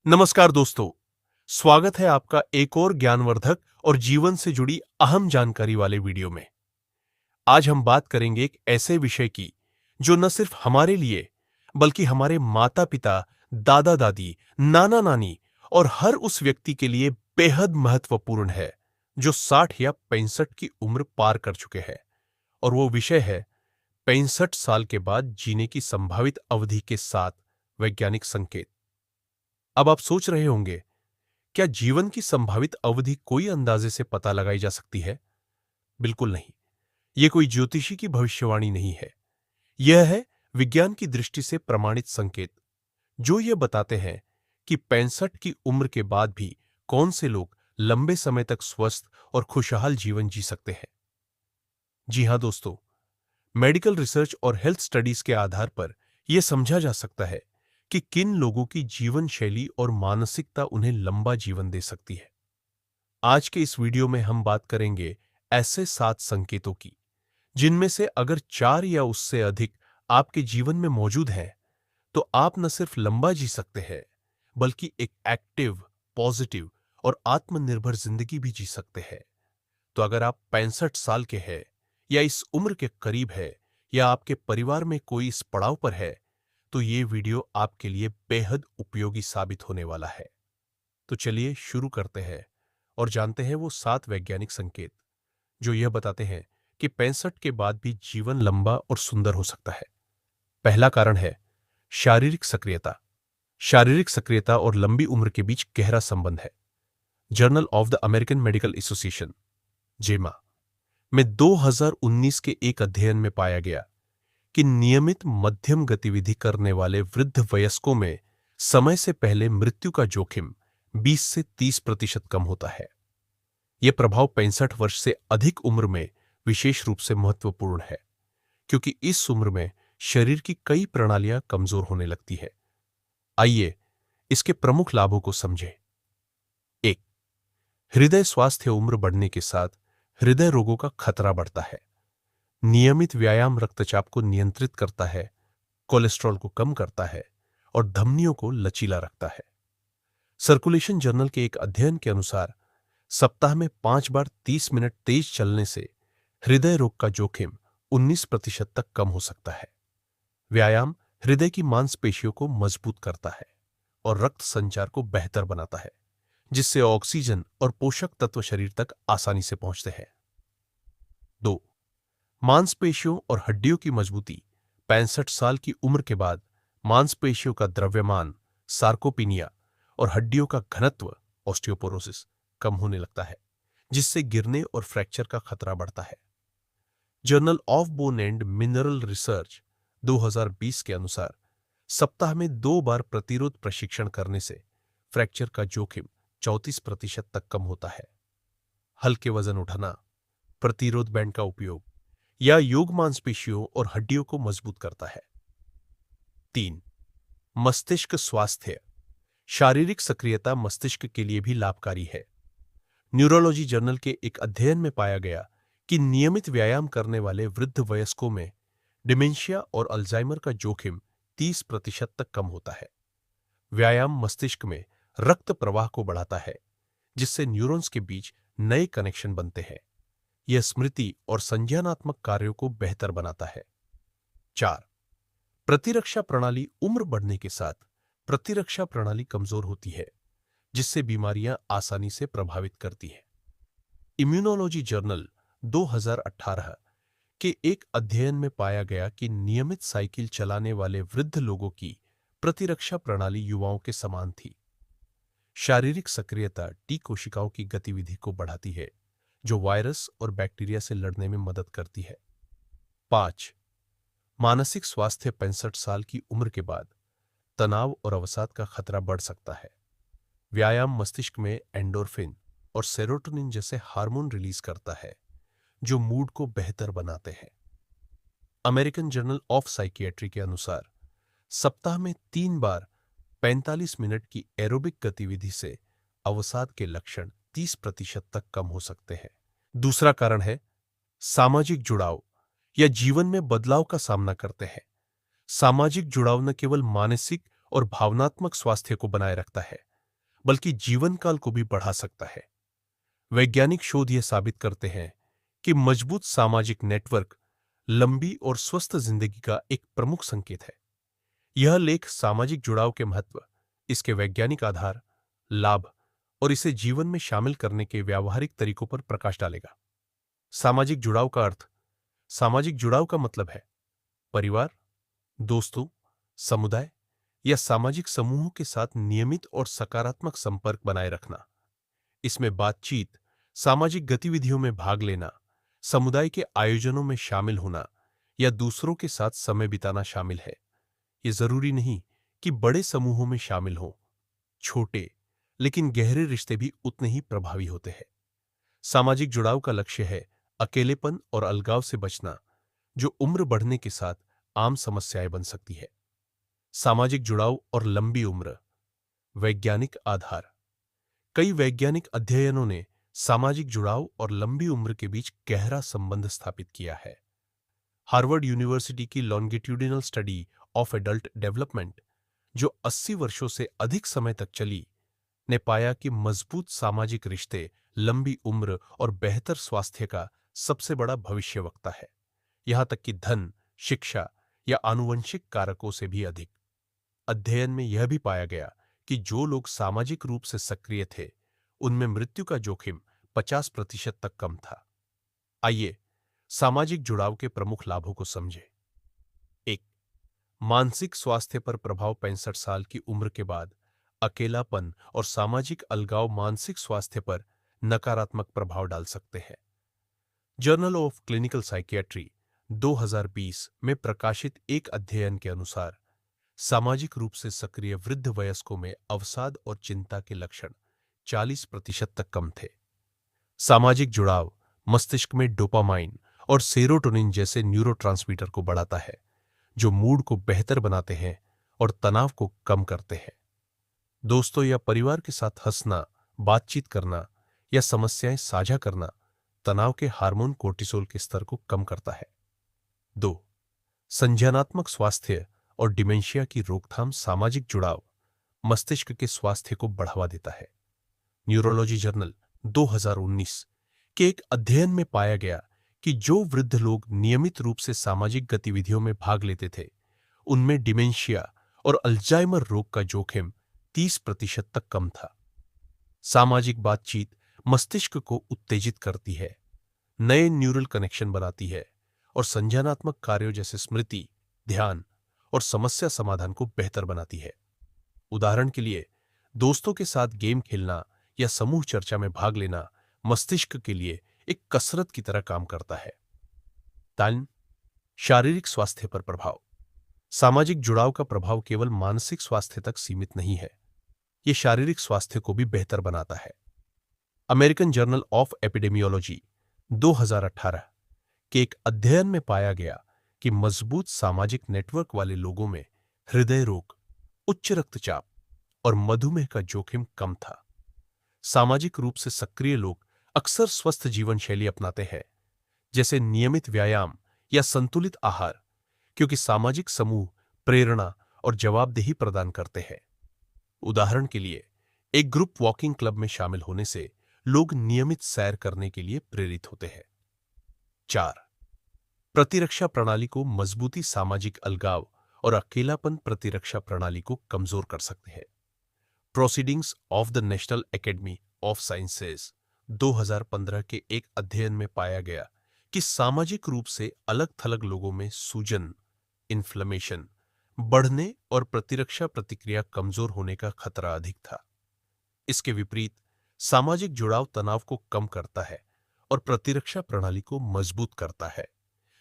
नमस्कार दोस्तों, स्वागत है आपका एक और ज्ञानवर्धक और जीवन से जुड़ी अहम जानकारी वाले वीडियो में। आज हम बात करेंगे एक ऐसे विषय की जो न सिर्फ हमारे लिए बल्कि हमारे माता-पिता, दादा-दादी, नाना-नानी और हर उस व्यक्ति के लिए बेहद महत्वपूर्ण है जो 60 या 65 की उम्र पार कर चुके हैं। और वो विषय है 65 साल के बाद जीने की संभावित अवधि के 7 वैज्ञानिक संकेत। अब आप सोच रहे होंगे, क्या जीवन की संभावित अवधि कोई अंदाजे से पता लगाई जा सकती है? बिल्कुल नहीं। यह कोई ज्योतिषी की भविष्यवाणी नहीं है। यह है विज्ञान की दृष्टि से प्रमाणित संकेत, जो यह बताते हैं कि 65 की उम्र के बाद भी कौन से लोग लंबे समय तक स्वस्थ और खुशहाल जीवन जी सकते हैं। जी हां दोस्तों, मेडिकल रिसर्च और हेल्थ स्टडीज के आधार पर यह समझा जा सकता है कि किन लोगों की जीवन शैली और मानसिकता उन्हें लंबा जीवन दे सकती है। आज के इस वीडियो में हम बात करेंगे ऐसे 7 संकेतों की, जिनमें से अगर 4 या उससे अधिक आपके जीवन में मौजूद हैं, तो आप न सिर्फ लंबा जी सकते हैं, बल्कि एक एक्टिव, पॉजिटिव और आत्मनिर्भर जिंदगी भी जी सकते हैं। तो अगर आप 65 साल के हैं, या इस उम्र के करीब है, या आपके परिवार में कोई इस पड़ाव पर है, तो ये वीडियो आपके लिए बेहद उपयोगी साबित होने वाला है। तो चलिए शुरू करते हैं और जानते हैं वो 7 वैज्ञानिक संकेत जो यह बताते हैं कि 65 के बाद भी जीवन लंबा और सुंदर हो सकता है। पहला कारण है शारीरिक सक्रियता। शारीरिक सक्रियता और लंबी उम्र के बीच गहरा संबंध है। Journal of the American medical association जेमा में 2019 के एक अध्ययन में पाया गया कि नियमित मध्यम गतिविधि करने वाले वृद्ध वयस्कों में समय से पहले मृत्यु का जोखिम 20 से 30% कम होता है। यह प्रभाव 65 वर्ष से अधिक उम्र में विशेष रूप से महत्वपूर्ण है, क्योंकि इस उम्र में शरीर की कई प्रणालियां कमजोर होने लगती है। आइए इसके प्रमुख लाभों को समझें। 1. हृदय स्वास्थ्य। उम्र बढ़ने के साथ हृदय रोगों का खतरा बढ़ता है। नियमित व्यायाम रक्तचाप को नियंत्रित करता है, कोलेस्ट्रॉल को कम करता है और धमनियों को लचीला रखता है। सर्कुलेशन जर्नल के एक अध्ययन के अनुसार सप्ताह में 5 बार 30 मिनट तेज चलने से हृदय रोग का जोखिम 19% तक कम हो सकता है। व्यायाम हृदय की मांसपेशियों को मजबूत करता है और रक्त संचार को बेहतर बनाता है, जिससे ऑक्सीजन और पोषक तत्व शरीर तक आसानी से पहुंचते हैं। 2. मांसपेशियों और हड्डियों की मजबूती। 65 साल की उम्र के बाद मांसपेशियों का द्रव्यमान, सार्कोपिनिया और हड्डियों का घनत्व, ऑस्टियोपोरोसिस, कम होने लगता है, जिससे गिरने और फ्रैक्चर का खतरा बढ़ता है। Journal of bone and mineral research 2020 के अनुसार सप्ताह में 2 बार प्रतिरोध प्रशिक्षण करने से फ्रैक्चर का जोखिम 34% तक कम होता है। हल्के वजन उठाना, प्रतिरोध बैंड का उपयोग या योग मांसपेशियों और हड्डियों को मजबूत करता है। 3. मस्तिष्क स्वास्थ्य। शारीरिक सक्रियता मस्तिष्क के लिए भी लाभकारी है। न्यूरोलॉजी जर्नल के एक अध्ययन में पाया गया कि नियमित व्यायाम करने वाले वृद्ध वयस्कों में डिमेंशिया और अल्जाइमर का जोखिम 30% तक कम होता है। व्यायाम मस्तिष्क में रक्त प्रवाह को बढ़ाता है, जिससे न्यूरॉन्स के बीच नए कनेक्शन बनते हैं। यह स्मृति और संज्ञानात्मक कार्यों को बेहतर बनाता है। 4. प्रतिरक्षा प्रणाली। उम्र बढ़ने के साथ प्रतिरक्षा प्रणाली कमजोर होती है, जिससे बीमारियां आसानी से प्रभावित करती हैं। इम्यूनोलॉजी जर्नल 2018 के एक अध्ययन में पाया गया कि नियमित साइकिल चलाने वाले वृद्ध लोगों की प्रतिरक्षा प्रणाली युवाओं के समान थी। शारीरिक सक्रियता टी कोशिकाओं की गतिविधि को बढ़ाती है, जो वायरस और बैक्टीरिया से लड़ने में मदद करती है। 5. मानसिक स्वास्थ्य। 65 साल की उम्र के बाद तनाव और अवसाद का खतरा बढ़ सकता है। व्यायाम मस्तिष्क में एंडोर्फिन और सेरोटोनिन जैसे हार्मोन रिलीज करता है, जो मूड को बेहतर बनाते हैं। अमेरिकन जर्नल ऑफ साइकियाट्री के अनुसार सप्ताह में 3 बार 45 मिनट की एरोबिक गतिविधि से अवसाद के लक्षण 30% तक कम हो सकते हैं। दूसरा कारण है सामाजिक जुड़ाव या जीवन में बदलाव का सामना करते हैं। सामाजिक जुड़ाव न केवल मानसिक और भावनात्मक स्वास्थ्य को बनाए रखता है, बल्कि जीवन काल को भी बढ़ा सकता है। वैज्ञानिक शोध यह साबित करते हैं कि मजबूत सामाजिक नेटवर्क लंबी और स्वस्थ जिंदगी का एक प्रमुख संकेत है। यह लेख सामाजिक जुड़ाव के महत्व, इसके वैज्ञानिक आधार, लाभ और इसे जीवन में शामिल करने के व्यावहारिक तरीकों पर प्रकाश डालेगा। सामाजिक जुड़ाव का अर्थ। सामाजिक जुड़ाव का मतलब है परिवार, दोस्तों, समुदाय या सामाजिक समूहों के साथ नियमित और सकारात्मक संपर्क बनाए रखना। इसमें बातचीत, सामाजिक गतिविधियों में भाग लेना, समुदाय के आयोजनों में शामिल होना या दूसरों के साथ समय बिताना शामिल है। ये जरूरी नहीं कि बड़े समूहों में शामिल हों। छोटे लेकिन गहरे रिश्ते भी उतने ही प्रभावी होते हैं। सामाजिक जुड़ाव का लक्ष्य है अकेलेपन और अलगाव से बचना, जो उम्र बढ़ने के साथ आम समस्याएं बन सकती है। सामाजिक जुड़ाव और लंबी उम्र। वैज्ञानिक आधार। कई वैज्ञानिक अध्ययनों ने सामाजिक जुड़ाव और लंबी उम्र के बीच गहरा संबंध स्थापित किया है। हार्वर्ड यूनिवर्सिटी की longitudinal study of adult development, जो 80 वर्षों से अधिक समय तक चली, ने पाया कि मजबूत सामाजिक रिश्ते लंबी उम्र और बेहतर स्वास्थ्य का सबसे बड़ा भविष्यवक्ता है, यहां तक कि धन, शिक्षा या आनुवंशिक कारकों से भी अधिक। अध्ययन में यह भी पाया गया कि जो लोग सामाजिक रूप से सक्रिय थे, उनमें मृत्यु का जोखिम 50% तक कम था। आइए सामाजिक जुड़ाव के प्रमुख लाभों को समझें। 1. मानसिक स्वास्थ्य पर प्रभाव। 65 साल की उम्र के बाद अकेलापन और सामाजिक अलगाव मानसिक स्वास्थ्य पर नकारात्मक प्रभाव डाल सकते हैं। जर्नल ऑफ क्लिनिकल साइकियाट्री 2020 में प्रकाशित एक अध्ययन के अनुसार सामाजिक रूप से सक्रिय वृद्ध वयस्कों में अवसाद और चिंता के लक्षण 40% तक कम थे। सामाजिक जुड़ाव मस्तिष्क में डोपामाइन और सेरोटोनिन जैसे न्यूरोट्रांसमीटर को बढ़ाता है, जो मूड को बेहतर बनाते हैं और तनाव को कम करते हैं। दोस्तों या परिवार के साथ हंसना, बातचीत करना या समस्याएं साझा करना तनाव के हार्मोन कोर्टिसोल के स्तर को कम करता है। 2. संज्ञानात्मक स्वास्थ्य और डिमेंशिया की रोकथाम। सामाजिक जुड़ाव मस्तिष्क के स्वास्थ्य को बढ़ावा देता है। न्यूरोलॉजी जर्नल 2019 के एक अध्ययन में पाया गया कि जो वृद्ध लोग नियमित रूप से सामाजिक गतिविधियों में भाग लेते थे, उनमें डिमेंशिया और अल्जाइमर रोग का जोखिम 30% तक कम था। सामाजिक बातचीत मस्तिष्क को उत्तेजित करती है, नए न्यूरल कनेक्शन बनाती है और संज्ञानात्मक कार्यों जैसे स्मृति, ध्यान और समस्या समाधान को बेहतर बनाती है। उदाहरण के लिए, दोस्तों के साथ गेम खेलना या समूह चर्चा में भाग लेना मस्तिष्क के लिए एक कसरत की तरह काम करता है। 3. शारीरिक स्वास्थ्य पर प्रभाव। सामाजिक जुड़ाव का प्रभाव केवल मानसिक स्वास्थ्य तक सीमित नहीं है, यह शारीरिक स्वास्थ्य को भी बेहतर बनाता है। अमेरिकन जर्नल ऑफ एपिडेमियोलॉजी 2018 के एक अध्ययन में पाया गया कि मजबूत सामाजिक नेटवर्क वाले लोगों में हृदय रोग, उच्च रक्तचाप और मधुमेह का जोखिम कम था। सामाजिक रूप से सक्रिय लोग अक्सर स्वस्थ जीवन शैली अपनाते हैं, जैसे नियमित व्यायाम या संतुलित आहार, क्योंकि सामाजिक समूह प्रेरणा और जवाबदेही प्रदान करते हैं। उदाहरण के लिए, एक ग्रुप वॉकिंग क्लब में शामिल होने से लोग नियमित सैर करने के लिए प्रेरित होते हैं। 4. प्रतिरक्षा प्रणाली को मजबूती। सामाजिक अलगाव और अकेलापन प्रतिरक्षा प्रणाली को कमजोर कर सकते हैं। Proceedings of the national academy of sciences 2015 के एक अध्ययन में पाया गया कि सामाजिक रूप से अलग थलग लोगों में सूजन, इन्फ्लेमेशन बढ़ने और प्रतिरक्षा प्रतिक्रिया कमजोर होने का खतरा अधिक था। इसके विपरीत, सामाजिक जुड़ाव तनाव को कम करता है और प्रतिरक्षा प्रणाली को मजबूत करता है,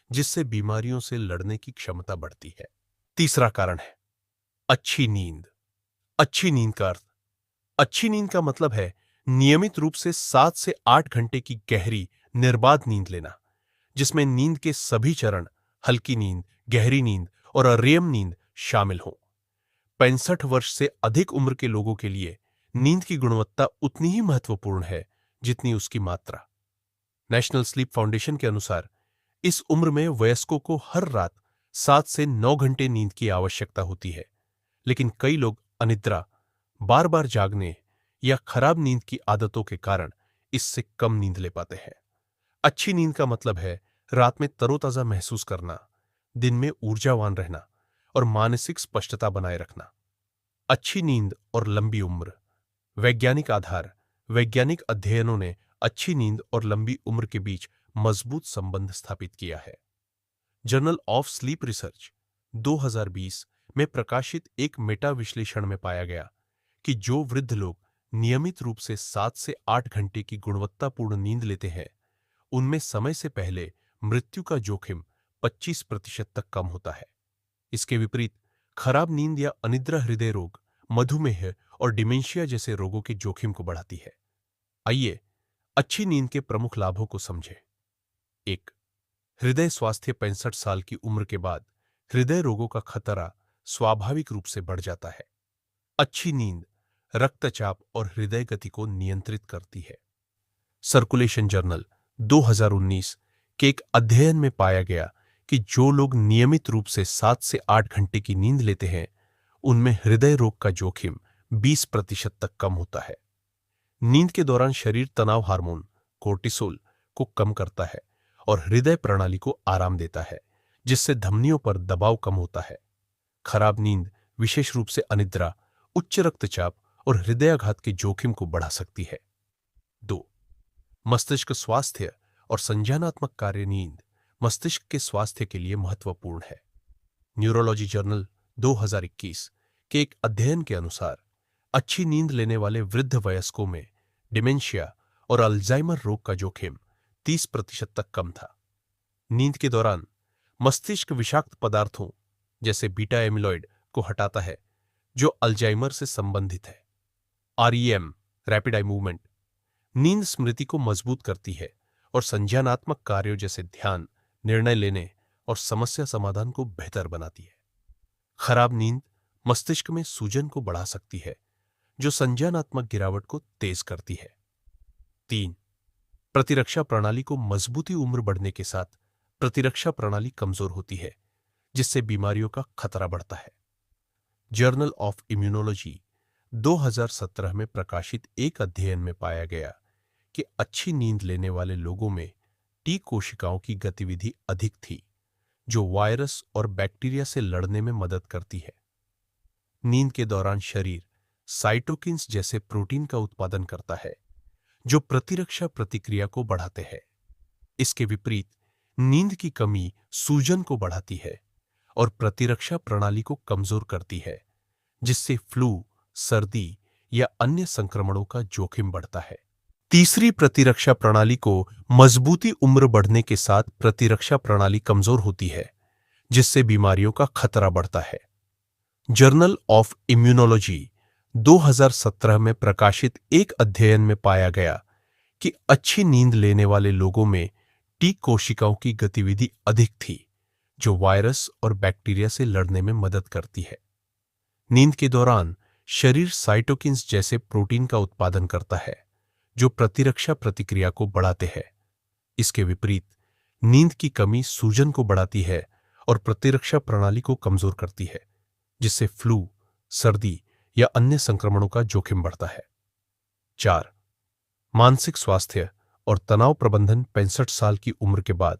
जिससे बीमारियों से लड़ने की क्षमता बढ़ती है। तीसरा कारण है अच्छी नींद। अच्छी नींद का अर्थ। अच्छी नींद का मतलब है नियमित रूप से 7 से 8 घंटे की गहरी निर्बाध नींद लेना, जिसमें नींद के सभी चरण, हल्की नींद, गहरी नींद और REM नींद शामिल हों। 65 वर्ष से अधिक उम्र के लोगों के लिए नींद की गुणवत्ता उतनी ही महत्वपूर्ण है जितनी उसकी मात्रा। नेशनल स्लीप फाउंडेशन के अनुसार इस उम्र में वयस्कों को हर रात 7 से 9 घंटे नींद की आवश्यकता होती है, लेकिन कई लोग अनिद्रा, बार बार जागने या खराब नींद की आदतों के कारण इससे कम नींद ले पाते हैं। अच्छी नींद का मतलब है रात में तरोताजा महसूस करना, दिन में ऊर्जावान रहना और मानसिक स्पष्टता बनाए रखना। अच्छी नींद और लंबी उम्र। वैज्ञानिक आधार। वैज्ञानिक अध्ययनों ने अच्छी नींद और लंबी उम्र के बीच मजबूत संबंध स्थापित किया है। जर्नल ऑफ स्लीप रिसर्च 2020 में प्रकाशित एक मेटा विश्लेषण में पाया गया कि जो वृद्ध लोग नियमित रूप से 7 से 8 घंटे की गुणवत्तापूर्ण नींद लेते हैं, उनमें समय से पहले मृत्यु का जोखिम 25% तक कम होता है। इसके विपरीत खराब नींद या अनिद्रा हृदय रोग, मधुमेह और डिमेंशिया जैसे रोगों के जोखिम को बढ़ाती है। आइए अच्छी नींद के प्रमुख लाभों को समझें। 1. हृदय स्वास्थ्य। 65 साल की उम्र के बाद हृदय रोगों का खतरा स्वाभाविक रूप से बढ़ जाता है। अच्छी नींद रक्तचाप और हृदय गति को नियंत्रित करती है। सर्कुलेशन जर्नल 2019 के एक अध्ययन में पाया गया कि जो लोग नियमित रूप से 7 से 8 घंटे की नींद लेते हैं, उनमें हृदय रोग का जोखिम 20% तक कम होता है। नींद के दौरान शरीर तनाव हार्मोन कोर्टिसोल को कम करता है और हृदय प्रणाली को आराम देता है, जिससे धमनियों पर दबाव कम होता है। खराब नींद विशेष रूप से अनिद्रा, उच्च रक्तचाप और हृदयाघात के जोखिम को बढ़ा सकती है। 2. मस्तिष्क स्वास्थ्य और संज्ञानात्मक कार्य। नींद मस्तिष्क के स्वास्थ्य के लिए महत्वपूर्ण है। न्यूरोलॉजी जर्नल 2021 के एक अध्ययन के अनुसार अच्छी नींद लेने वाले वृद्ध वयस्कों में डिमेंशिया और अल्जाइमर रोग का जोखिम 30% तक कम था। नींद के दौरान मस्तिष्क विषाक्त पदार्थों जैसे बीटा एमिलॉइड को हटाता है, जो अल्जाइमर से संबंधित है। REM रैपिड आई मूवमेंट नींद स्मृति को मजबूत करती है और संज्ञानात्मक कार्यों जैसे ध्यान, निर्णय लेने और समस्या समाधान को बेहतर बनाती है। खराब नींद मस्तिष्क में सूजन को बढ़ा सकती है, जो संज्ञानात्मक गिरावट को तेज करती है। 3. प्रतिरक्षा प्रणाली को मजबूती। उम्र बढ़ने के साथ प्रतिरक्षा प्रणाली कमजोर होती है, जिससे बीमारियों का खतरा बढ़ता है। जर्नल ऑफ इम्यूनोलॉजी 2017 में प्रकाशित एक अध्ययन में पाया गया कि अच्छी नींद लेने वाले लोगों में टी कोशिकाओं की गतिविधि अधिक थी, जो वायरस और बैक्टीरिया से लड़ने में मदद करती है। नींद के दौरान शरीर साइटोकिन्स जैसे प्रोटीन का उत्पादन करता है, जो प्रतिरक्षा प्रतिक्रिया को बढ़ाते हैं। इसके विपरीत नींद की कमी सूजन को बढ़ाती है और प्रतिरक्षा प्रणाली को कमजोर करती है, जिससे फ्लू, सर्दी या अन्य संक्रमणों का जोखिम बढ़ता है। तीसरी, प्रतिरक्षा प्रणाली को मजबूती। उम्र बढ़ने के साथ प्रतिरक्षा प्रणाली कमजोर होती है, जिससे बीमारियों का खतरा बढ़ता है। जर्नल ऑफ इम्यूनोलॉजी 2017 में प्रकाशित एक अध्ययन में पाया गया कि अच्छी नींद लेने वाले लोगों में टी कोशिकाओं की गतिविधि अधिक थी, जो वायरस और बैक्टीरिया से लड़ने में मदद करती है। नींद के दौरान शरीर साइटोकिन्स जैसे प्रोटीन का उत्पादन करता है, जो प्रतिरक्षा प्रतिक्रिया को बढ़ाते हैं। इसके विपरीत नींद की कमी सूजन को बढ़ाती है और प्रतिरक्षा प्रणाली को कमजोर करती है, जिससे फ्लू, सर्दी या अन्य संक्रमणों का जोखिम बढ़ता है। 4. मानसिक स्वास्थ्य और तनाव प्रबंधन। 65 साल की उम्र के बाद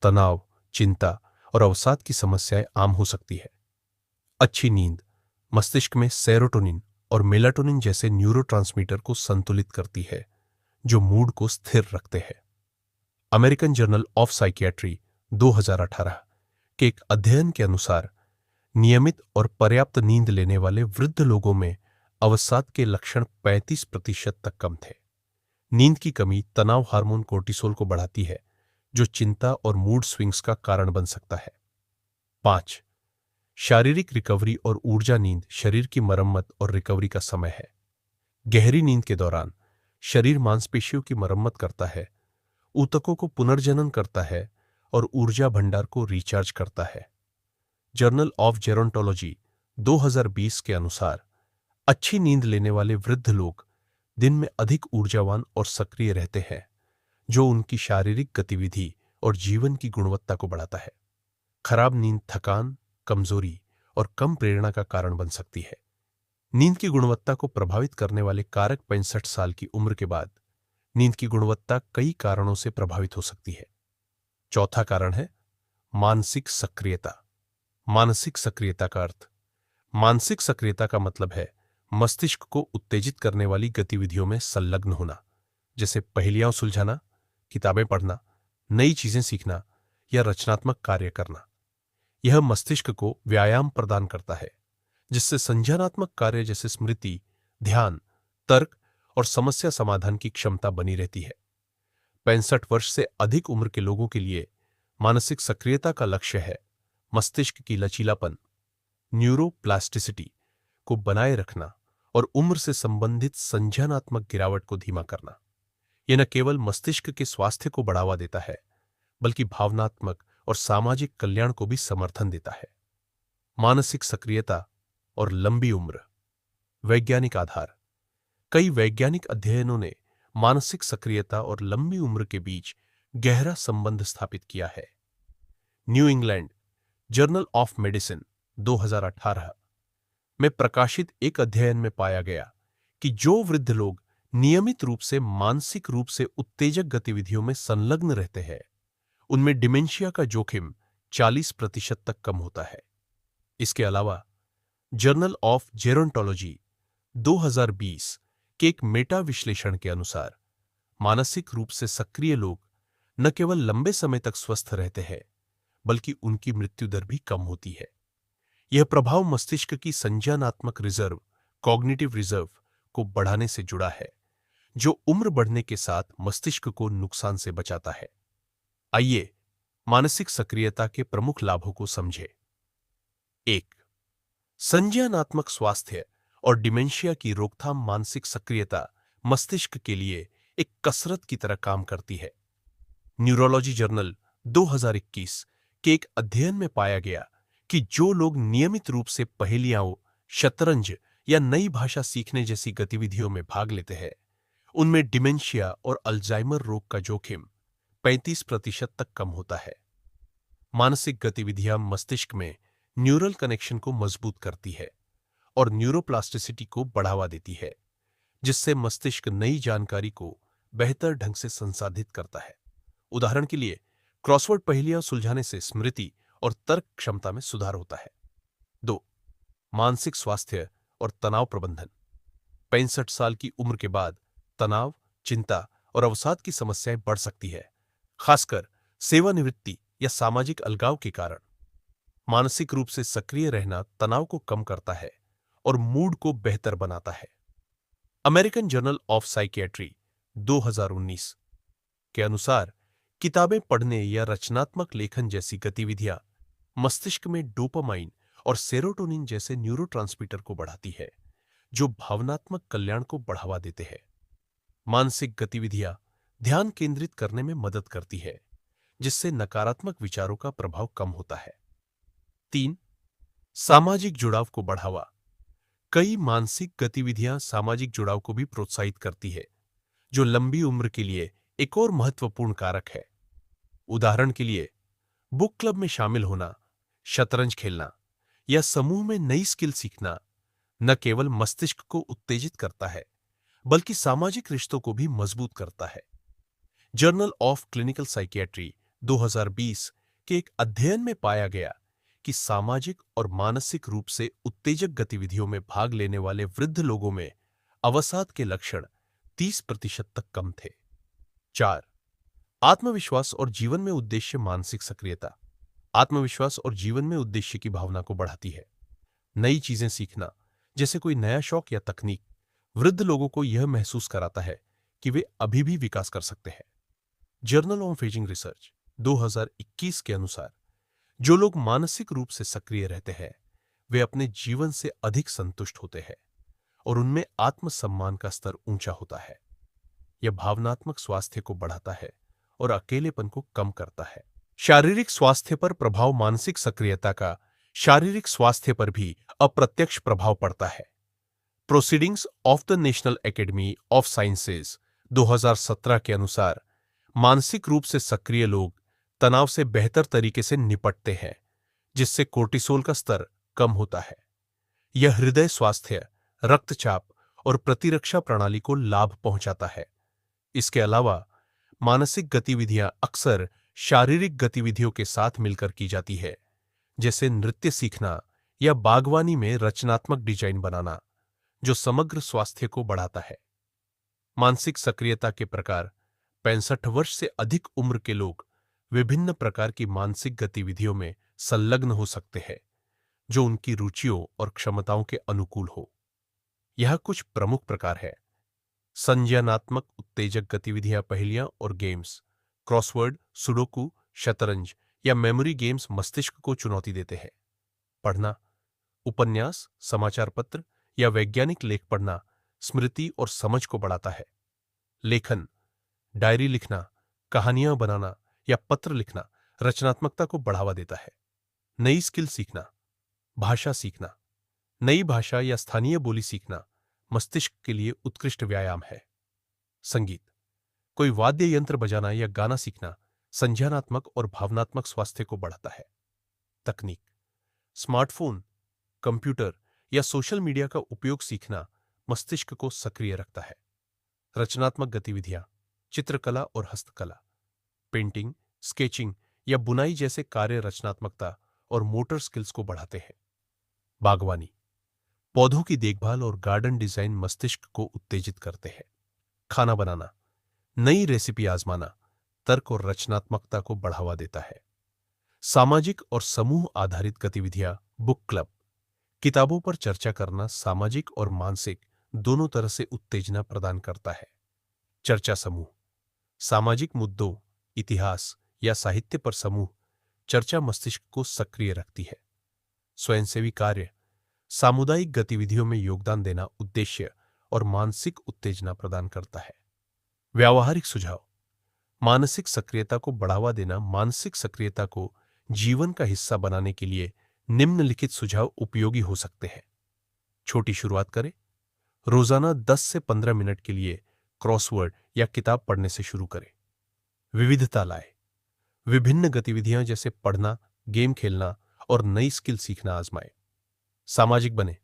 तनाव, चिंता और अवसाद की समस्याएं आम हो सकती है। अच्छी नींद मस्तिष्क में सेरोटोनिन और मेलाटोनिन जैसे न्यूरोट्रांसमीटर को संतुलित करती है, जो मूड को स्थिर रखते हैं। अमेरिकन जर्नल ऑफ साइकियाट्री 2018 के एक अध्ययन के अनुसार नियमित और पर्याप्त नींद लेने वाले वृद्ध लोगों में अवसाद के लक्षण 35% तक कम थे। नींद की कमी तनाव हार्मोन कोर्टिसोल को बढ़ाती है, जो चिंता और मूड स्विंग्स का कारण बन सकता है। 5. शारीरिक रिकवरी और ऊर्जा। नींद शरीर की मरम्मत और रिकवरी का समय है। गहरी नींद के दौरान शरीर मांसपेशियों की मरम्मत करता है, ऊतकों को पुनर्जनन करता है और ऊर्जा भंडार को रिचार्ज करता है। जर्नल ऑफ जेरोंटोलॉजी 2020 के अनुसार अच्छी नींद लेने वाले वृद्ध लोग दिन में अधिक ऊर्जावान और सक्रिय रहते हैं, जो उनकी शारीरिक गतिविधि और जीवन की गुणवत्ता को बढ़ाता है। खराब नींद थकान, कमजोरी और कम प्रेरणा का कारण बन सकती है। नींद की गुणवत्ता को प्रभावित करने वाले कारक 65 साल की उम्र के बाद नींद की गुणवत्ता कई कारणों से प्रभावित हो सकती है। चौथा कारण है मानसिक सक्रियता। मानसिक सक्रियता का अर्थ, मानसिक सक्रियता का मतलब है मस्तिष्क को उत्तेजित करने वाली गतिविधियों में संलग्न होना, जैसे पहेलियां सुलझाना, किताबें पढ़ना, नई चीजें सीखना या रचनात्मक कार्य करना। यह मस्तिष्क को व्यायाम प्रदान करता है, जिससे संज्ञानात्मक कार्य जैसे स्मृति, ध्यान, तर्क और समस्या समाधान की क्षमता बनी रहती है। 65 वर्ष से अधिक उम्र के लोगों के लिए मानसिक सक्रियता का लक्ष्य है मस्तिष्क की लचीलापन, न्यूरोप्लास्टिसिटी को बनाए रखना और उम्र से संबंधित संज्ञानात्मक गिरावट को धीमा करना। यह न केवल मस्तिष्क के स्वास्थ्य को बढ़ावा देता है, बल्कि भावनात्मक और सामाजिक कल्याण को भी समर्थन देता है। मानसिक सक्रियता और लंबी उम्र। वैज्ञानिक आधार। कई वैज्ञानिक अध्ययनों ने मानसिक सक्रियता और लंबी उम्र के बीच गहरा संबंध स्थापित किया है। New England journal of medicine 2018 में प्रकाशित एक अध्ययन में पाया गया कि जो वृद्ध लोग नियमित रूप से मानसिक रूप से उत्तेजक गतिविधियों में संलग्न रहते हैं, उनमें डिमेंशिया का जोखिम 40% तक कम होता है। इसके अलावा जर्नल ऑफ जेरोंटोलॉजी 2020 के एक मेटा विश्लेषण के अनुसार मानसिक रूप से सक्रिय लोग न केवल लंबे समय तक स्वस्थ रहते हैं, बल्कि उनकी मृत्यु दर भी कम होती है। यह प्रभाव मस्तिष्क की संज्ञानात्मक रिजर्व, कॉग्निटिव रिजर्व को बढ़ाने से जुड़ा है, जो उम्र बढ़ने के साथ मस्तिष्क को नुकसान से बचाता है। आइए मानसिक सक्रियता के प्रमुख लाभों को समझें। 1. संज्ञानात्मक स्वास्थ्य और डिमेंशिया की रोकथाम। मानसिक सक्रियता मस्तिष्क के लिए एक कसरत की तरह काम करती है। न्यूरोलॉजी जर्नल 2021 के एक अध्ययन में पाया गया कि जो लोग नियमित रूप से पहेलियां, शतरंज या नई भाषा सीखने जैसी गतिविधियों में भाग लेते हैं, उनमें डिमेंशिया और अल्जाइमर रोग का जोखिम 35% तक कम होता है। मानसिक गतिविधियां मस्तिष्क में न्यूरल कनेक्शन को मजबूत करती है और न्यूरोप्लास्टिसिटी को बढ़ावा देती है, जिससे मस्तिष्क नई जानकारी को बेहतर ढंग से संसाधित करता है। उदाहरण के लिए, क्रॉसवर्ड पहेलियां सुलझाने से स्मृति और तर्क क्षमता में सुधार होता है। 2. मानसिक स्वास्थ्य और तनाव प्रबंधन। 65 साल की उम्र के बाद तनाव, चिंता और अवसाद की समस्याएं बढ़ सकती है, खासकर सेवानिवृत्ति या सामाजिक अलगाव के कारण। मानसिक रूप से सक्रिय रहना तनाव को कम करता है और मूड को बेहतर बनाता है। अमेरिकन जर्नल ऑफ साइकियाट्री 2019 के अनुसार किताबें पढ़ने या रचनात्मक लेखन जैसी गतिविधियां मस्तिष्क में डोपामाइन और सेरोटोनिन जैसे न्यूरोट्रांसमीटर को बढ़ाती है, जो भावनात्मक कल्याण को बढ़ावा देते हैं। मानसिक गतिविधियां ध्यान केंद्रित करने में मदद करती है, जिससे नकारात्मक विचारों का प्रभाव कम होता है। 3. सामाजिक जुड़ाव को बढ़ावा। कई मानसिक गतिविधियां सामाजिक जुड़ाव को भी प्रोत्साहित करती है, जो लंबी उम्र के लिए एक और महत्वपूर्ण कारक है। उदाहरण के लिए, बुक क्लब में शामिल होना, शतरंज खेलना या समूह में नई स्किल सीखना न केवल मस्तिष्क को उत्तेजित करता है, बल्कि सामाजिक रिश्तों को भी मजबूत करता है। जर्नल ऑफ क्लिनिकल साइकियाट्री 2020 के एक अध्ययन में पाया गया कि सामाजिक और मानसिक रूप से उत्तेजक गतिविधियों में भाग लेने वाले वृद्ध लोगों में अवसाद के लक्षण 30% तक कम थे। 4. आत्मविश्वास और जीवन में उद्देश्य। मानसिक सक्रियता आत्मविश्वास और जीवन में उद्देश्य की भावना को बढ़ाती है। नई चीजें सीखना, जैसे कोई नया शौक या तकनीक, वृद्ध लोगों को यह महसूस कराता है कि वे अभी भी विकास कर सकते हैं। जर्नल ऑफ एजिंग रिसर्च 2021 के अनुसार जो लोग मानसिक रूप से सक्रिय रहते हैं, वे अपने जीवन से अधिक संतुष्ट होते हैं और उनमें आत्मसम्मान का स्तर ऊंचा होता है। यह भावनात्मक स्वास्थ्य को बढ़ाता है और अकेलेपन को कम करता है। शारीरिक स्वास्थ्य पर प्रभाव। मानसिक सक्रियता का शारीरिक स्वास्थ्य पर भी अप्रत्यक्ष प्रभाव पड़ता है। Proceedings of the national academy of sciences 2017 के अनुसार मानसिक रूप से सक्रिय लोग तनाव से बेहतर तरीके से निपटते हैं, जिससे कोर्टिसोल का स्तर कम होता है। यह हृदय स्वास्थ्य, रक्तचाप और प्रतिरक्षा प्रणाली को लाभ पहुंचाता है। इसके अलावा मानसिक गतिविधियां अक्सर शारीरिक गतिविधियों के साथ मिलकर की जाती है, जैसे नृत्य सीखना या बागवानी में रचनात्मक डिजाइन बनाना, जो समग्र स्वास्थ्य को बढ़ाता है। मानसिक सक्रियता के प्रकार 65 वर्ष से अधिक उम्र के लोग विभिन्न प्रकार की मानसिक गतिविधियों में संलग्न हो सकते हैं, जो उनकी रुचियों और क्षमताओं के अनुकूल हो। यह कुछ प्रमुख प्रकार है। संज्ञानात्मक उत्तेजक गतिविधियां, पहेलियां और गेम्स, क्रॉसवर्ड, सुडोकू, शतरंज या मेमोरी गेम्स मस्तिष्क को चुनौती देते हैं। पढ़ना, उपन्यास, समाचार पत्र या वैज्ञानिक लेख पढ़ना स्मृति और समझ को बढ़ाता है। लेखन, डायरी लिखना, कहानियां बनाना या पत्र लिखना रचनात्मकता को बढ़ावा देता है। नई स्किल सीखना, भाषा सीखना, नई भाषा या स्थानीय बोली सीखना मस्तिष्क के लिए उत्कृष्ट व्यायाम है। संगीत, कोई वाद्य यंत्र बजाना या गाना सीखना संज्ञानात्मक और भावनात्मक स्वास्थ्य को बढ़ाता है। तकनीक, स्मार्टफोन, कंप्यूटर या सोशल मीडिया का उपयोग सीखना मस्तिष्क को सक्रिय रखता है। रचनात्मक गतिविधियां, चित्रकला और हस्तकला, पेंटिंग, स्केचिंग या बुनाई जैसे कार्य रचनात्मकता और मोटर स्किल्स को बढ़ाते हैं। बागवानी, पौधों की देखभाल और गार्डन डिजाइन मस्तिष्क को उत्तेजित करते हैं। खाना बनाना, नई रेसिपी आजमाना तर्क और रचनात्मकता को बढ़ावा देता है। सामाजिक और समूह आधारित गतिविधियां, बुक क्लब, किताबों पर चर्चा करना सामाजिक और मानसिक दोनों तरह से उत्तेजना प्रदान करता है। चर्चा समूह, सामाजिक मुद्दों, इतिहास या साहित्य पर समूह चर्चा मस्तिष्क को सक्रिय रखती है। स्वयंसेवी कार्य, सामुदायिक गतिविधियों में योगदान देना उद्देश्य और मानसिक उत्तेजना प्रदान करता है। व्यावहारिक सुझाव, मानसिक सक्रियता को बढ़ावा देना मानसिक सक्रियता को जीवन का हिस्सा बनाने के लिए निम्नलिखित सुझाव उपयोगी हो सकते हैं। छोटी शुरुआत करें। रोजाना 10 से 15 मिनट के लिए क्रॉसवर्ड या किताब पढ़ने से शुरू करें। विविधता लाए, विभिन्न गतिविधियां जैसे पढ़ना, गेम खेलना और नई स्किल सीखना आजमाएं। सामाजिक बने,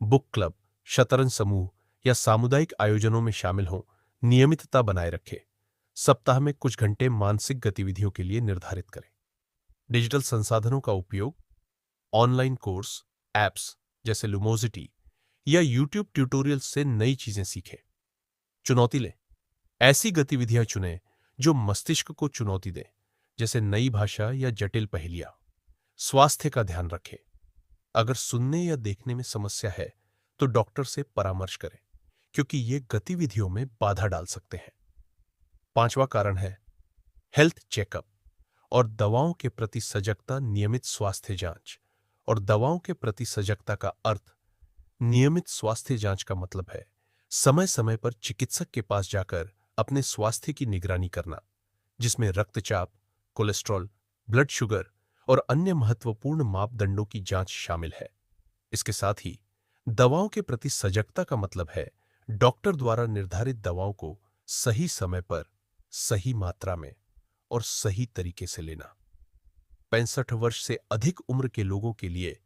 बुक क्लब, शतरंज समूह या सामुदायिक आयोजनों में शामिल हों। नियमितता बनाए रखें। सप्ताह में कुछ घंटे मानसिक गतिविधियों के लिए निर्धारित करें। डिजिटल संसाधनों का उपयोग, ऑनलाइन कोर्स, एप्स जैसे लुमोजिटी या यूट्यूब ट्यूटोरियल्स से नई चीजें सीखें। चुनौती लें, ऐसी गतिविधियां चुनें जो मस्तिष्क को चुनौती दें, जैसे नई भाषा या जटिल पहेलियां। स्वास्थ्य का ध्यान रखें, अगर सुनने या देखने में समस्या है तो डॉक्टर से परामर्श करें, क्योंकि ये गतिविधियों में बाधा डाल सकते हैं। 5वां कारण है हेल्थ चेकअप और दवाओं के प्रति सजगता। नियमित स्वास्थ्य जांच और दवाओं के प्रति सजगता का अर्थ, नियमित स्वास्थ्य जांच का मतलब है समय समय पर चिकित्सक के पास जाकर अपने स्वास्थ्य की निगरानी करना, जिसमें रक्तचाप, कोलेस्ट्रॉल, ब्लड शुगर और अन्य महत्वपूर्ण मापदंडों की जांच शामिल है। इसके साथ ही दवाओं के प्रति सजगता का मतलब है डॉक्टर द्वारा निर्धारित दवाओं को सही समय पर, सही मात्रा में और सही तरीके से लेना। 65 वर्ष से अधिक उम्र के लोगों के लिए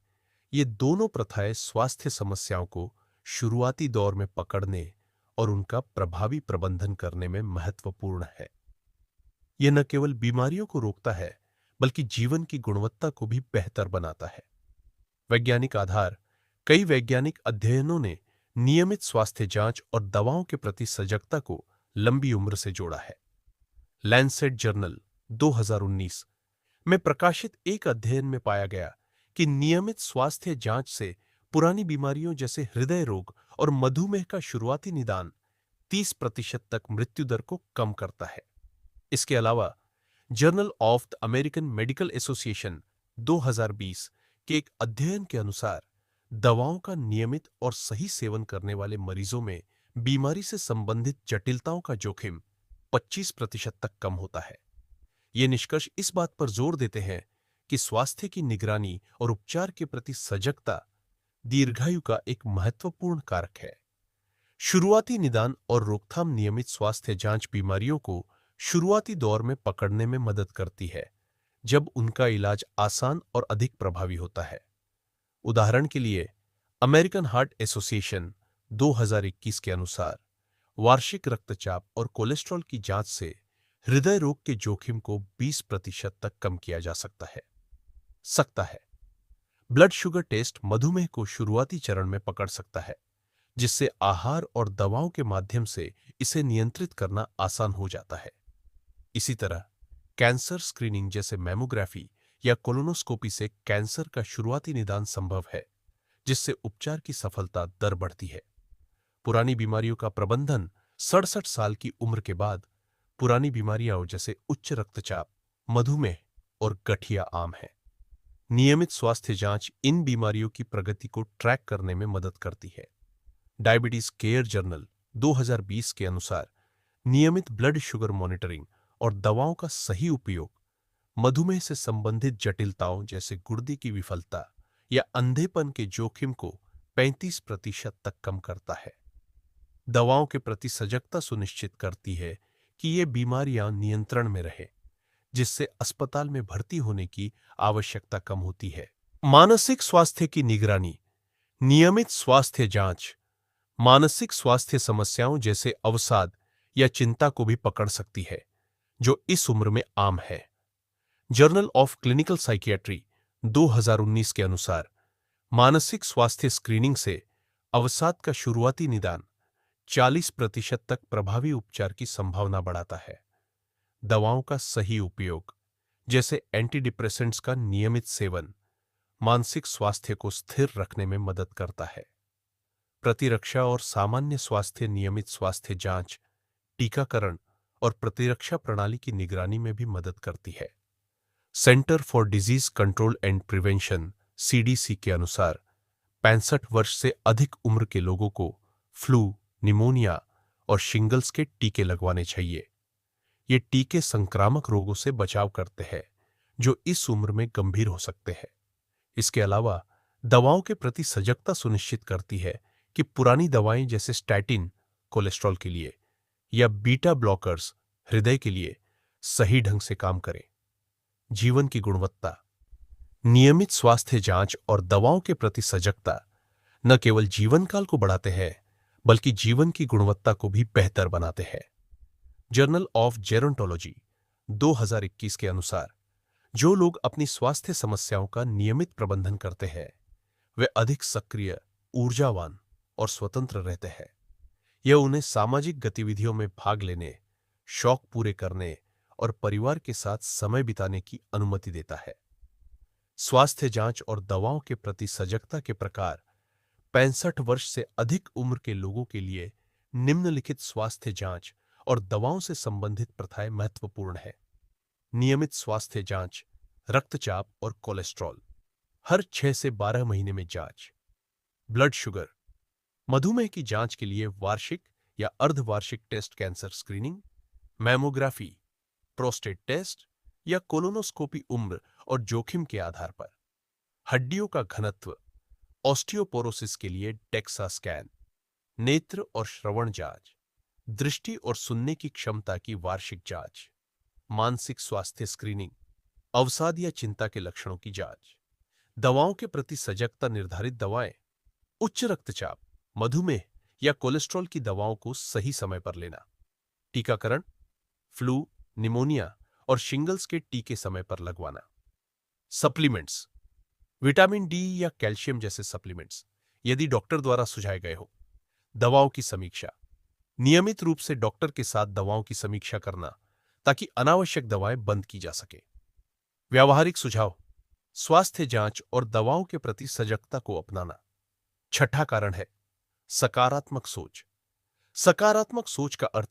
ये दोनों प्रथाएं स्वास्थ्य समस्याओं को शुरुआती दौर में पकड़ने और उनका प्रभावी प्रबंधन करने में महत्वपूर्ण है। यह न केवल बीमारियों को रोकता है, बल्कि जीवन की गुणवत्ता को भी बेहतर बनाता है। वैज्ञानिक आधार, कई वैज्ञानिक अध्ययनों ने नियमित स्वास्थ्य जांच और दवाओं के प्रति सजगता को लंबी उम्र से जोड़ा है। लैंसेट जर्नल 2019 में प्रकाशित एक अध्ययन में पाया गया कि नियमित स्वास्थ्य जांच से पुरानी बीमारियों जैसे हृदय रोग और मधुमेह का शुरुआती निदान 30% तक मृत्यु दर को कम करता है। इसके अलावा journal of the American medical association 2020 के एक अध्ययन के अनुसार दवाओं का नियमित और सही सेवन करने वाले मरीजों में बीमारी से संबंधित जटिलताओं का जोखिम 25% तक कम होता है। ये निष्कर्ष इस बात पर जोर देते हैं कि स्वास्थ्य की निगरानी और उपचार के प्रति सजगता दीर्घायु का एक महत्वपूर्ण कारक है। शुरुआती निदान और रोकथाम, नियमित स्वास्थ्य जांच बीमारियों को शुरुआती दौर में पकड़ने में मदद करती है, जब उनका इलाज आसान और अधिक प्रभावी होता है। उदाहरण के लिए, अमेरिकन हार्ट एसोसिएशन 2021 के अनुसार वार्षिक रक्तचाप और कोलेस्ट्रॉल की जांच से हृदय रोग के जोखिम को 20% तक कम किया जा सकता है। ब्लड शुगर टेस्ट मधुमेह को शुरुआती चरण में पकड़ सकता है, जिससे आहार और दवाओं के माध्यम से इसे नियंत्रित करना आसान हो जाता है। इसी तरह कैंसर स्क्रीनिंग जैसे मैमोग्राफी या कोलोनोस्कोपी से कैंसर का शुरुआती निदान संभव है, जिससे उपचार की सफलता दर बढ़ती है। पुरानी बीमारियों का प्रबंधन 67 साल की उम्र के बाद पुरानी बीमारियां जैसे उच्च रक्तचाप, मधुमेह और गठिया आम है। नियमित स्वास्थ्य जांच इन बीमारियों की प्रगति को ट्रैक करने में मदद करती है। डायबिटीज केयर जर्नल 2020 के अनुसार नियमित ब्लड शुगर मॉनिटरिंग और दवाओं का सही उपयोग मधुमेह से संबंधित जटिलताओं जैसे गुर्दे की विफलता या अंधेपन के जोखिम को 35% तक कम करता है। दवाओं के प्रति सजगता सुनिश्चित करती है कि ये बीमारियां नियंत्रण में रहे, जिससे अस्पताल में भर्ती होने की आवश्यकता कम होती है। मानसिक स्वास्थ्य की निगरानी। नियमित स्वास्थ्य जांच मानसिक स्वास्थ्य समस्याओं जैसे अवसाद या चिंता को भी पकड़ सकती है, जो इस उम्र में आम है। जर्नल ऑफ क्लिनिकल साइकियाट्री 2019 के अनुसार मानसिक स्वास्थ्य स्क्रीनिंग से अवसाद का शुरुआती निदान 40% तक प्रभावी उपचार की संभावना बढ़ाता है। दवाओं का सही उपयोग जैसे एंटीडिप्रेसेंट्स का नियमित सेवन मानसिक स्वास्थ्य को स्थिर रखने में मदद करता है। प्रतिरक्षा और सामान्य स्वास्थ्य नियमित स्वास्थ्य जांच, टीकाकरण और प्रतिरक्षा प्रणाली की निगरानी में भी मदद करती है। Centre for disease control and prevention (CDC) के अनुसार 65 वर्ष से अधिक उम्र के लोगों को फ्लू, निमोनिया और शिंगल्स के टीके लगवाने चाहिए। ये टीके संक्रामक रोगों से बचाव करते हैं, जो इस उम्र में गंभीर हो सकते हैं। इसके अलावा दवाओं के प्रति सजगता सुनिश्चित करती है कि पुरानी दवाएं जैसे स्टैटिन कोलेस्ट्रॉल के लिए या बीटा ब्लॉकर्स हृदय के लिए सही ढंग से काम करें। जीवन की गुणवत्ता। नियमित स्वास्थ्य जांच और दवाओं के प्रति सजगता न केवल जीवन काल को बढ़ाते हैं, बल्कि जीवन की गुणवत्ता को भी बेहतर बनाते हैं। जर्नल ऑफ जेरोंटोलॉजी 2021 के अनुसार जो लोग अपनी स्वास्थ्य समस्याओं का नियमित प्रबंधन करते हैं, वे अधिक सक्रिय, ऊर्जावान और स्वतंत्र रहते हैं। यह उन्हें सामाजिक गतिविधियों में भाग लेने, शौक पूरे करने और परिवार के साथ समय बिताने की अनुमति देता है। स्वास्थ्य जांच और दवाओं के प्रति सजगता के प्रकार 65 वर्ष से अधिक उम्र के लोगों के लिए निम्नलिखित स्वास्थ्य जांच और दवाओं से संबंधित प्रथाएं महत्वपूर्ण है। नियमित स्वास्थ्य जांच, रक्तचाप और कोलेस्ट्रॉल हर 6 से 12 महीने में जांच। ब्लड शुगर, मधुमेह की जांच के लिए वार्षिक या अर्धवार्षिक test cancer screening, mammography, prostate test या कोलोनोस्कोपी उम्र और जोखिम के आधार पर। हड्डियों का घनत्व, ऑस्टियोपोरोसिस के लिए डेक्सा स्कैन, नेत्र और श्रवण जांच, दृष्टि और सुनने की क्षमता की वार्षिक जांच। मानसिक स्वास्थ्य स्क्रीनिंग, अवसाद या चिंता के लक्षणों की जांच। दवाओं के प्रति सजगता, निर्धारित दवाएं, उच्च रक्तचाप, मधुमेह या कोलेस्ट्रॉल की दवाओं को सही समय पर लेना। टीकाकरण, फ्लू, निमोनिया और शिंगल्स के टीके समय पर लगवाना। सप्लीमेंट्स, विटामिन डी या कैल्शियम जैसे सप्लीमेंट्स यदि डॉक्टर द्वारा सुझाए गए हो। दवाओं की समीक्षा, नियमित रूप से डॉक्टर के साथ दवाओं की समीक्षा करना ताकि अनावश्यक दवाएं बंद की जा सके। व्यावहारिक सुझाव, स्वास्थ्य जांच और दवाओं के प्रति सजगता को अपनाना। छठा कारण है सकारात्मक सोच। सकारात्मक सोच का अर्थ,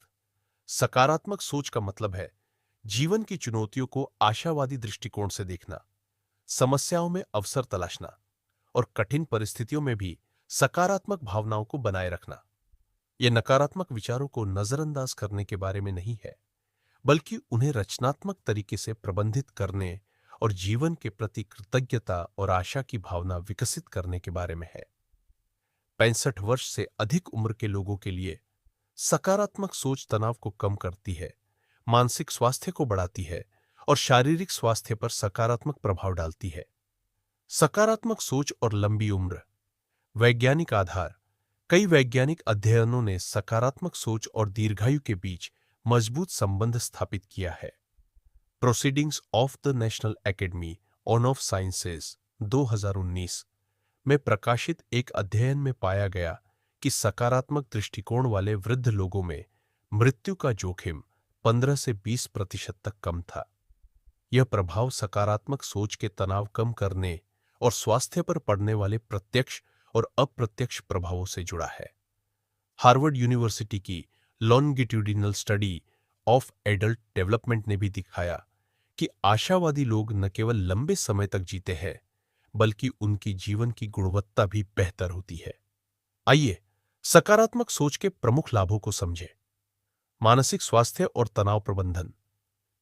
सकारात्मक सोच का मतलब है जीवन की चुनौतियों को आशावादी दृष्टिकोण से देखना, समस्याओं में अवसर तलाशना और कठिन परिस्थितियों में भी सकारात्मक भावनाओं को बनाए रखना। यह नकारात्मक विचारों को नजरअंदाज करने के बारे में नहीं है, बल्कि उन्हें रचनात्मक तरीके से प्रबंधित करने और जीवन के प्रति कृतज्ञता और आशा की भावना विकसित करने के बारे में है। 65 वर्ष से अधिक उम्र के लोगों के लिए सकारात्मक सोच तनाव को कम करती है, मानसिक स्वास्थ्य को बढ़ाती है और शारीरिक स्वास्थ्य पर सकारात्मक प्रभाव डालती है। सकारात्मक सोच और लंबी उम्र। वैज्ञानिक आधार, कई वैज्ञानिक अध्ययनों ने सकारात्मक सोच और दीर्घायु के बीच मजबूत संबंध स्थापित किया है। Proceedings of the national academy of sciences 2019 में प्रकाशित एक अध्ययन में पाया गया कि सकारात्मक दृष्टिकोण वाले वृद्ध लोगों में मृत्यु का जोखिम 15 से 20% तक कम था। यह प्रभाव सकारात्मक सोच के तनाव कम करने और स्वास्थ्य पर पड़ने वाले प्रत्यक्ष और अप्रत्यक्ष प्रभावों से जुड़ा है। हार्वर्ड यूनिवर्सिटी की longitudinal study of adult development ने भी दिखाया कि आशावादी लोग न केवल लंबे समय तक जीते हैं, बल्कि उनकी जीवन की गुणवत्ता भी बेहतर होती है। आइए सकारात्मक सोच के प्रमुख लाभों को समझें। मानसिक स्वास्थ्य और तनाव प्रबंधन।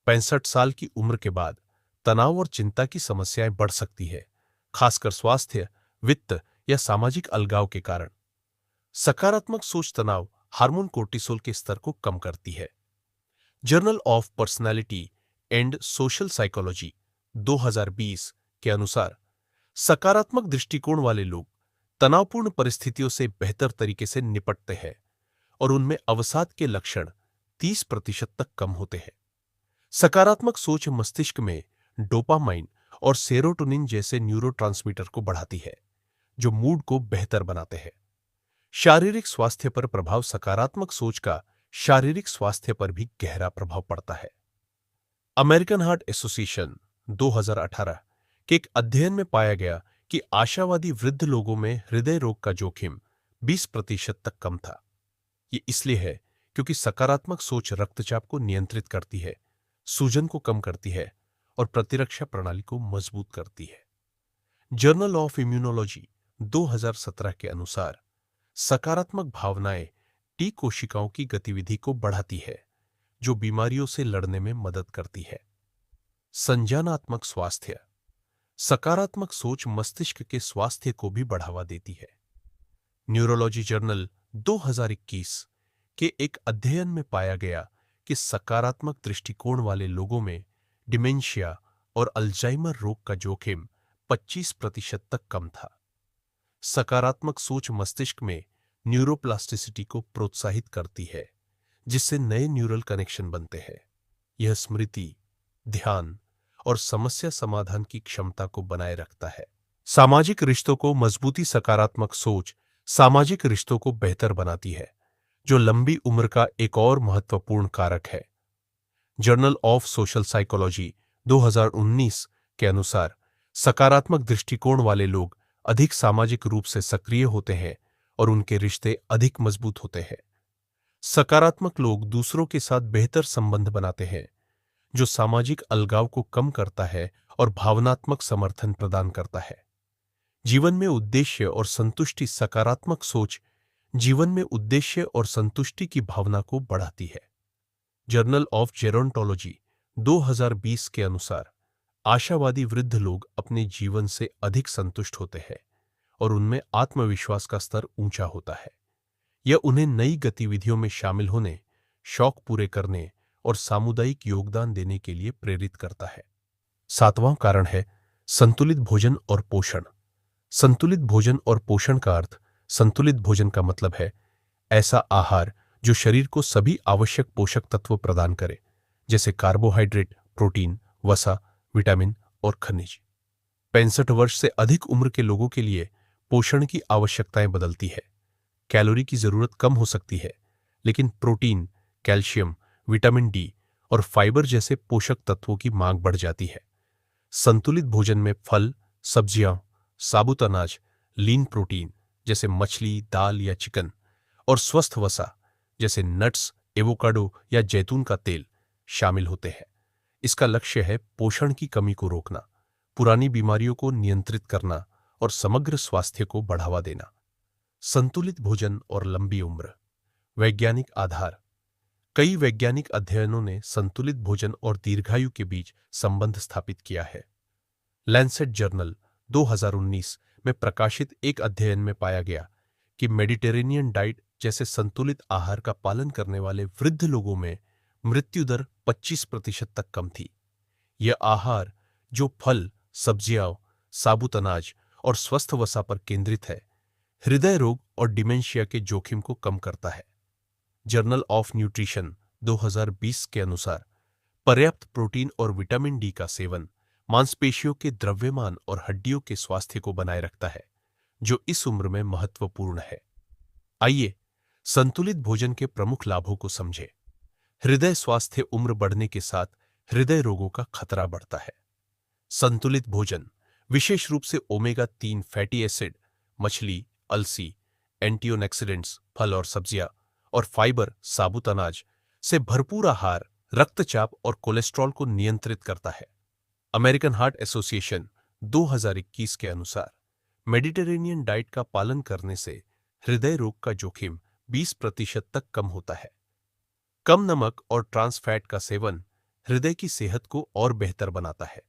65 साल की उम्र के बाद तनाव और चिंता की समस्याएं बढ़ सकती है, खासकर स्वास्थ्य, वित्त या सामाजिक अलगाव के कारण। सकारात्मक सोच तनाव हार्मोन कोर्टिसोल के स्तर को कम करती है। Journal of personality and social psychology 2020 के अनुसार सकारात्मक दृष्टिकोण वाले लोग तनावपूर्ण परिस्थितियों से बेहतर तरीके से निपटते हैं और उनमें अवसाद के लक्षण 30% तक कम होते हैं। सकारात्मक सोच मस्तिष्क में डोपामाइन और सेरोटोनिन जैसे न्यूरोट्रांसमीटर को बढ़ाती है, जो मूड को बेहतर बनाते हैं। शारीरिक स्वास्थ्य पर प्रभाव। सकारात्मक सोच का शारीरिक स्वास्थ्य पर भी गहरा प्रभाव पड़ता है। अमेरिकन हार्ट एसोसिएशन 2018 के एक अध्ययन में पाया गया कि आशावादी वृद्ध लोगों में हृदय रोग का जोखिम 20% तक कम था। ये इसलिए है क्योंकि सकारात्मक सोच रक्तचाप को नियंत्रित करती है, सूजन को कम करती है और प्रतिरक्षा प्रणाली को मजबूत करती है। जर्नल ऑफ इम्यूनोलॉजी 2017 के अनुसार सकारात्मक भावनाएं टी कोशिकाओं की गतिविधि को बढ़ाती है, जो बीमारियों से लड़ने में मदद करती है। संज्ञानात्मक स्वास्थ्य। सकारात्मक सोच मस्तिष्क के स्वास्थ्य को भी बढ़ावा देती है। न्यूरोलॉजी जर्नल 2021 के एक अध्ययन में पाया गया कि सकारात्मक दृष्टिकोण वाले लोगों में डिमेंशिया और अल्जाइमर रोग का जोखिम 25% तक कम था। सकारात्मक सोच मस्तिष्क में न्यूरोप्लास्टिसिटी को प्रोत्साहित करती है, जिससे नए न्यूरल कनेक्शन बनते हैं। यह स्मृति, ध्यान और समस्या समाधान की क्षमता को बनाए रखता है। सामाजिक रिश्तों को मजबूती। सकारात्मक सोच सामाजिक रिश्तों को बेहतर बनाती है, जो लंबी उम्र का एक और महत्वपूर्ण कारक है। जर्नल ऑफ सोशल साइकोलॉजी 2019 के अनुसार सकारात्मक दृष्टिकोण वाले लोग अधिक सामाजिक रूप से सक्रिय होते हैं और उनके रिश्ते अधिक मजबूत होते हैं। सकारात्मक लोग दूसरों के साथ बेहतर संबंध बनाते हैं, जो सामाजिक अलगाव को कम करता है और भावनात्मक समर्थन प्रदान करता है। जीवन में उद्देश्य और संतुष्टि। सकारात्मक सोच जीवन में उद्देश्य और संतुष्टि की भावना को बढ़ाती है। जर्नल ऑफ जेरोंटोलॉजी 2020 के अनुसार आशावादी वृद्ध लोग अपने जीवन से अधिक संतुष्ट होते हैं और उनमें आत्मविश्वास का स्तर ऊंचा होता है। यह उन्हें नई गतिविधियों में शामिल होने, शौक पूरे करने और सामुदायिक योगदान देने के लिए प्रेरित करता है। 7वां कारण है संतुलित भोजन और पोषण। संतुलित भोजन और पोषण का अर्थ। संतुलित भोजन का मतलब है ऐसा आहार जो शरीर को सभी आवश्यक पोषक तत्व प्रदान करे, जैसे कार्बोहाइड्रेट, प्रोटीन, वसा, विटामिन और खनिज। 65 वर्ष से अधिक उम्र के लोगों के लिए पोषण की आवश्यकताएं बदलती है। कैलोरी की जरूरत कम हो सकती है, लेकिन प्रोटीन, कैल्शियम, विटामिन डी और फाइबर जैसे पोषक तत्वों की मांग बढ़ जाती है। संतुलित भोजन में फल, सब्जियां, साबुत अनाज, लीन प्रोटीन जैसे मछली, दाल या चिकन और स्वस्थ वसा जैसे नट्स, एवोकाडो या जैतून का तेल शामिल होते हैं। इसका लक्ष्य है पोषण की कमी को रोकना, पुरानी बीमारियों को नियंत्रित करना और समग्र स्वास्थ्य को बढ़ावा देना। संतुलित भोजन और लंबी उम्र। वैज्ञानिक आधार। कई वैज्ञानिक अध्ययनों ने संतुलित भोजन और दीर्घायु के बीच संबंध स्थापित किया है। लैंसेट जर्नल 2019 में प्रकाशित एक अध्ययन में पाया गया कि मेडिटेरेनियन डाइट जैसे संतुलित आहार का पालन करने वाले वृद्ध लोगों में मृत्यु दर 25% तक कम थी। यह आहार, जो फल, सब्जियां, साबुत अनाज और स्वस्थ वसा पर केंद्रित है, हृदय रोग और डिमेंशिया के जोखिम को कम करता है। जर्नल ऑफ न्यूट्रिशन 2020 के अनुसार पर्याप्त प्रोटीन और विटामिन डी का सेवन मांसपेशियों के द्रव्यमान और हड्डियों के स्वास्थ्य को बनाए रखता है, जो इस उम्र में महत्वपूर्ण है। आइए संतुलित भोजन के प्रमुख लाभों को समझें। हृदय स्वास्थ्य उम्र बढ़ने के साथ हृदय रोगों का खतरा बढ़ता है। संतुलित भोजन विशेष रूप से ओमेगा 3 फैटी एसिड, मछली, अलसी, एंटीऑक्सीडेंट्स, फल और सब्जियां और फाइबर, साबुत अनाज से भरपूर आहार रक्तचाप और कोलेस्ट्रॉल को नियंत्रित करता है। अमेरिकन हार्ट एसोसिएशन 2021 के अनुसार मेडिटेरेनियन डाइट का पालन करने से हृदय रोग का जोखिम 20% तक कम होता है। कम नमक और ट्रांस फैट का सेवन हृदय की सेहत को और बेहतर बनाता है।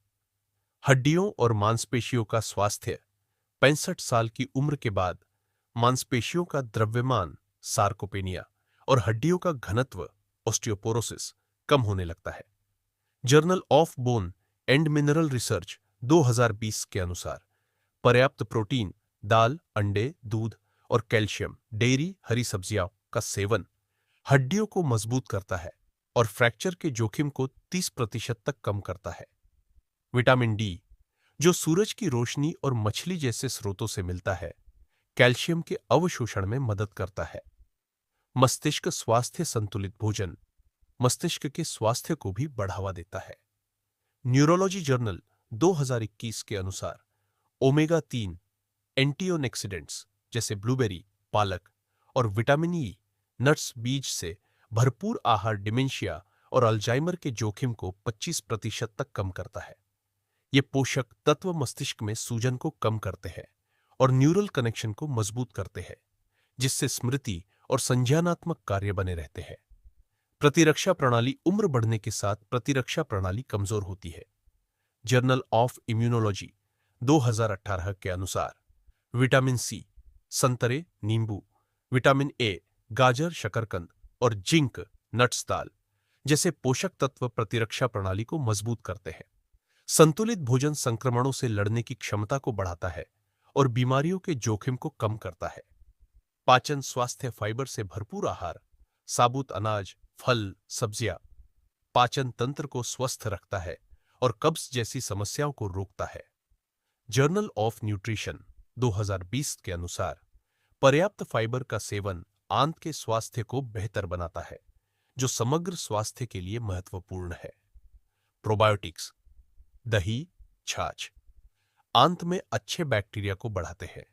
हड्डियों और मांसपेशियों का स्वास्थ्य 65 साल की उम्र के बाद मांसपेशियों का द्रव्यमान, सार्कोपेनिया और हड्डियों का घनत्व, ऑस्टियोपोरोसिस, कम होने लगता है। Journal of bone and mineral research 2020 के अनुसार पर्याप्त प्रोटीन, दाल, अंडे, दूध और कैल्शियम, डेयरी, हरी सब्जियां का सेवन हड्डियों को मजबूत करता है और फ्रैक्चर के जोखिम को 30% तक कम करता है। विटामिन डी, जो सूरज की रोशनी और मछली जैसे स्रोतों से मिलता है, कैल्शियम के अवशोषण में मदद करता है। मस्तिष्क स्वास्थ्य संतुलित भोजन मस्तिष्क के स्वास्थ्य को भी बढ़ावा देता है। न्यूरोलॉजी जर्नल 2021 के अनुसार ओमेगा 3 एंटीऑक्सीडेंट्स जैसे ब्लूबेरी, पालक और विटामिन ई, नट्स, बीज से भरपूर आहार डिमेंशिया और अल्जाइमर के जोखिम को 25% तक कम करता है। ये पोषक तत्व मस्तिष्क में सूजन को कम करते हैं और न्यूरल कनेक्शन को मजबूत करते हैं, जिससे स्मृति और संज्ञानात्मक कार्य बने रहते हैं। प्रतिरक्षा प्रणाली उम्र बढ़ने के साथ प्रतिरक्षा प्रणाली कमजोर होती है। जर्नल ऑफ इम्यूनोलॉजी 2018 के अनुसार विटामिन सी, संतरे, नींबू, विटामिन ए, गाजर, शकरकंद और जिंक, नट्स, दाल जैसे पोषक तत्व प्रतिरक्षा प्रणाली को मजबूत करते हैं। संतुलित भोजन संक्रमणों से लड़ने की क्षमता को बढ़ाता है और बीमारियों के जोखिम को कम करता है। पाचन स्वास्थ्य फाइबर से भरपूर आहार, साबुत अनाज, फल, सब्जियां पाचन तंत्र को स्वस्थ रखता है और कब्ज जैसी समस्याओं को रोकता है। जर्नल ऑफ न्यूट्रिशन 2020 के अनुसार पर्याप्त फाइबर का सेवन आंत के स्वास्थ्य को बेहतर बनाता है, जो समग्र स्वास्थ्य के लिए महत्वपूर्ण है। प्रोबायोटिक्स, दही, छाछ आंत में अच्छे बैक्टीरिया को बढ़ाते हैं